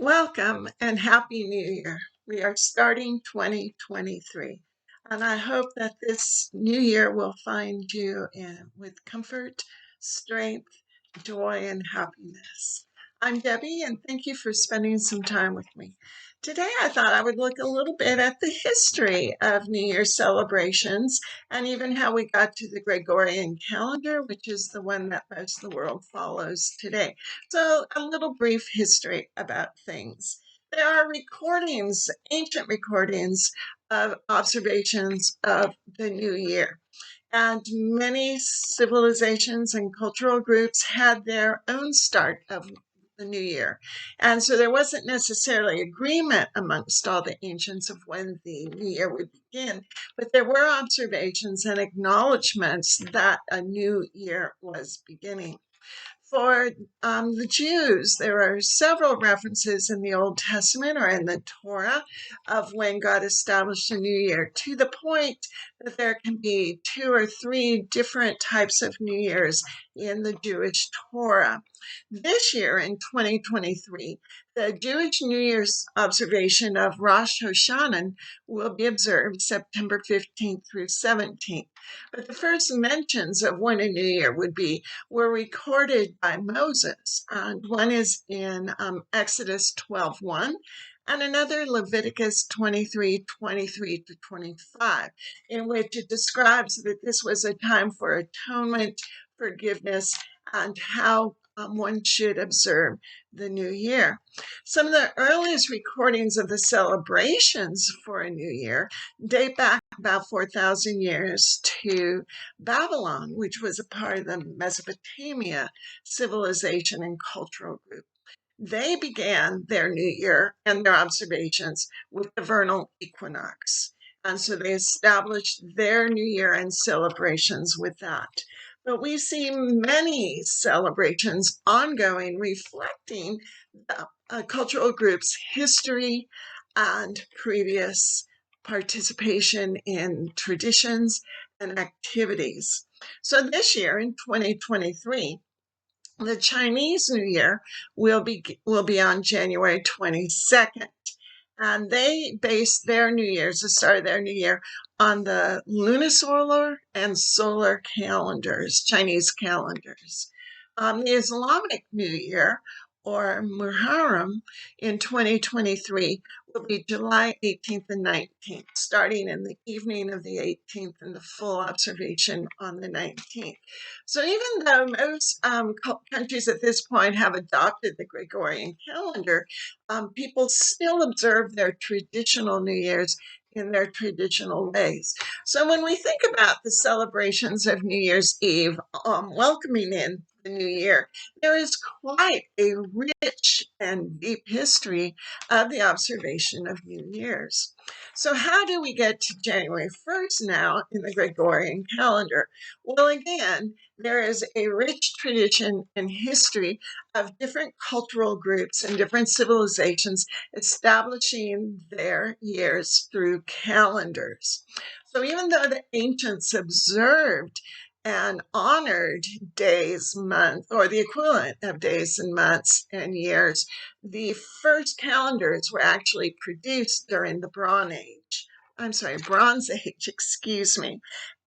Welcome and Happy New Year. We are starting 2023, and I hope that this new year will find you with comfort, strength, joy, and happiness. I'm Debbie, and thank you for spending some time with me. Today, I thought I would look a little bit at the history of New Year celebrations and even how we got to the Gregorian calendar, which is the one that most of the world follows today. So, a little brief history about things. There are recordings, ancient recordings of observations of the new year. And many civilizations and cultural groups had their own start of the new year. And so there wasn't necessarily agreement amongst all the ancients of when the new year would begin, but there were observations and acknowledgments that a new year was beginning. For the Jews, there are several references in the Old Testament or in the Torah of when God established a new year, to the point that there can be two or three different types of New Years in the Jewish Torah. This year, in 2023, the Jewish New Year's observation of Rosh Hashanah will be observed September 15th through 17th. But the first mentions of when a new year would be were recorded by Moses. And one is in Exodus 12:1, and another Leviticus 23:23 to 25, in which it describes that this was a time for atonement, forgiveness, and how one should observe the new year. Some of the earliest recordings of the celebrations for a new year date back about 4,000 years to Babylon, which was a part of the Mesopotamia civilization and cultural group. They began their new year and their observations with the vernal equinox. And so they established their new year and celebrations with that. But we see many celebrations ongoing, reflecting the cultural group's history and previous participation in traditions and activities. So this year in 2023, the Chinese New Year will be on January 22nd. And they base their New Year's, the start of their New Year, on the lunisolar and solar calendars, Chinese calendars. The Islamic New Year, or Muharram, in 2023 will be July 18th and 19th, starting in the evening of the 18th and the full observation on the 19th. So even though most countries at this point have adopted the Gregorian calendar, people still observe their traditional New Year's in their traditional ways. So when we think about the celebrations of New Year's Eve, welcoming in the new year, there is quite a rich and deep history of the observation of New Year's. So how do we get to January 1st now in the Gregorian calendar? Well, again, there is a rich tradition and history of different cultural groups and different civilizations establishing their years through calendars. So even though the ancients observed and honored days, months, or the equivalent of days and months and years, the first calendars were actually produced during the Bronze Age, excuse me.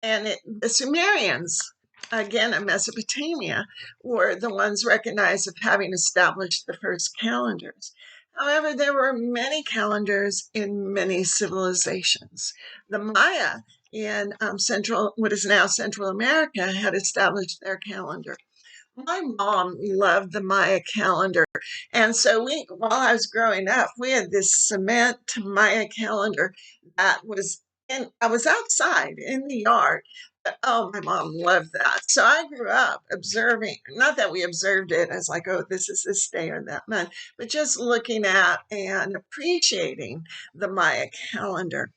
And the Sumerians, again in Mesopotamia, were the ones recognized of having established the first calendars. However, there were many calendars in many civilizations. The Maya in what is now Central America had established their calendar. My mom loved the Maya calendar. And so while I was growing up, we had this cement Maya calendar that I was outside in the yard. But oh, my mom loved that. So I grew up observing, not that we observed it as like, oh, this is this day or that month, but just looking at and appreciating the Maya calendar.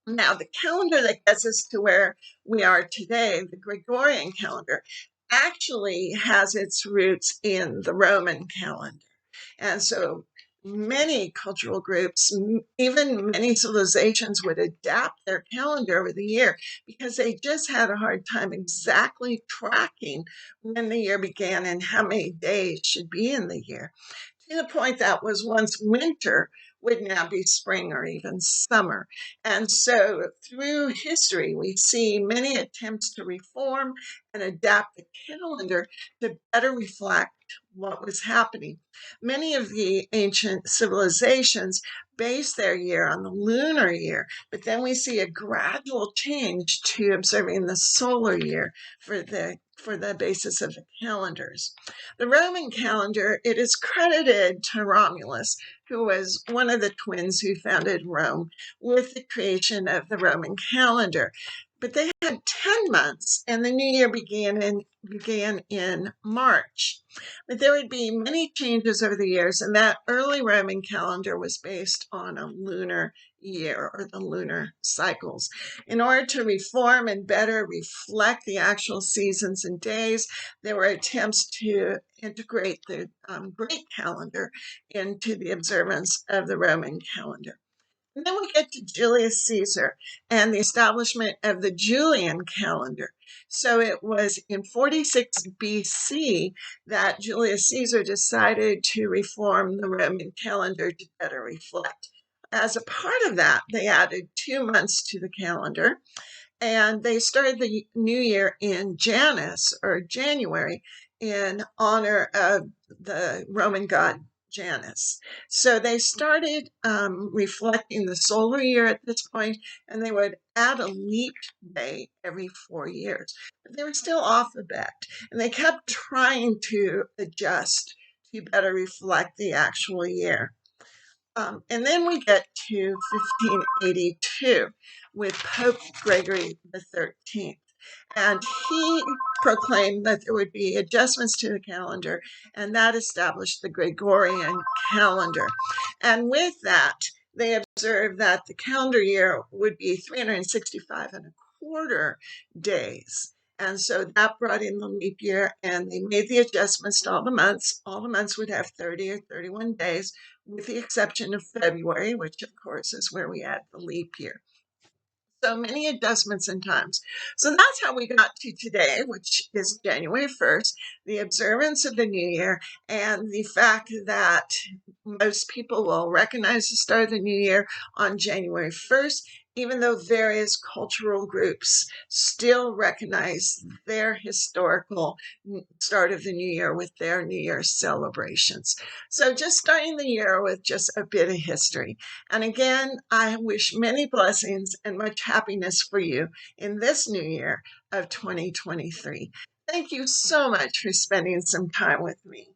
Now, the calendar that gets us to where we are today, the Gregorian calendar, actually has its roots in the Roman calendar. And so many cultural groups, even many civilizations, would adapt their calendar over the year because they just had a hard time exactly tracking when the year began and how many days should be in the year, to the point that was once winter would now be spring or even summer. And so through history, we see many attempts to reform and adapt the calendar to better reflect what was happening. Many of the ancient civilizations based their year on the lunar year, but then we see a gradual change to observing the solar year for the basis of the calendars. The Roman calendar, it is credited to Romulus, who was one of the twins who founded Rome, with the creation of the Roman calendar. But they had 10 months, and the new year began in March. But there would be many changes over the years, and that early Roman calendar was based on a lunar year or the lunar cycles. In order to reform and better reflect the actual seasons and days, there were attempts to integrate the Greek calendar into the observance of the Roman calendar. And then we get to Julius Caesar and the establishment of the Julian calendar. So it was in 46 BC that Julius Caesar decided to reform the Roman calendar to better reflect. As a part of that, they added 2 months to the calendar, and they started the new year in Janus or January in honor of the Roman god Janus. So they started reflecting the solar year at this point, and they would add a leap day every 4 years. But they were still off a bit, and they kept trying to adjust to better reflect the actual year. And then we get to 1582 with Pope Gregory the 13th. And he proclaimed that there would be adjustments to the calendar, and that established the Gregorian calendar. And with that, they observed that the calendar year would be 365 and a quarter days. And so that brought in the leap year, and they made the adjustments to all the months. All the months would have 30 or 31 days, with the exception of February, which of course is where we add the leap year. So many adjustments and times. So that's how we got to today, which is January 1st, the observance of the new year, and the fact that most people will recognize the start of the new year on January 1st, even though various cultural groups still recognize their historical start of the new year with their New Year celebrations. So just starting the year with just a bit of history. And again, I wish many blessings and much happiness for you in this new year of 2023. Thank you so much for spending some time with me.